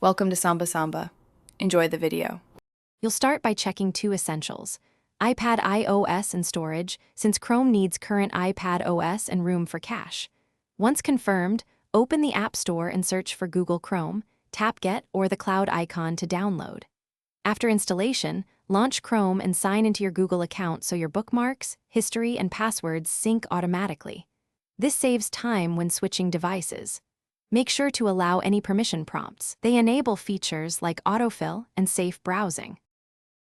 Welcome to Samba Samba. Enjoy the video. You'll start by checking two essentials: iPad iOS and storage, since Chrome needs current iPad OS and room for cache. Once confirmed, open the App Store and search for Google Chrome, tap Get or the cloud icon to download. After installation, launch Chrome and sign into your Google account so your bookmarks, history, and passwords sync automatically. This saves time when switching devices. Make sure to allow any permission prompts. They enable features like autofill and safe browsing.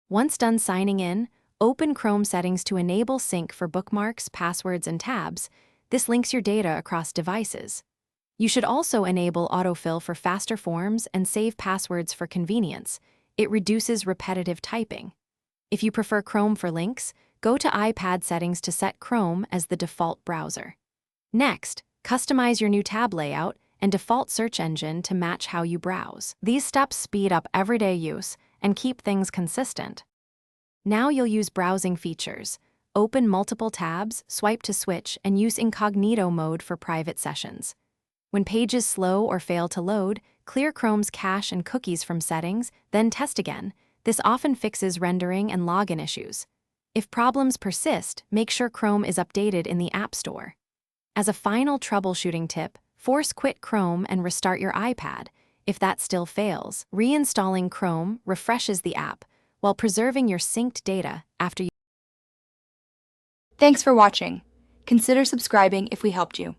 Once done signing in, open Chrome settings to enable sync for bookmarks, passwords, and tabs. This links your data across devices. You should also enable autofill for faster forms and save passwords for convenience. It reduces repetitive typing. If you prefer Chrome for links, go to iPad settings to set Chrome as the default browser. Next, customize your new tab layout and default search engine to match how you browse. These steps speed up everyday use and keep things consistent. Now you'll use browsing features. Open multiple tabs, swipe to switch, and use incognito mode for private sessions. When pages slow or fail to load, clear Chrome's cache and cookies from settings, then test again. This often fixes rendering and login issues. If problems persist, make sure Chrome is updated in the App Store. As a final troubleshooting tip, force quit Chrome and restart your iPad. If that still fails, reinstalling Chrome refreshes the app while preserving your synced data after you. Thanks for watching. Consider subscribing if we helped you.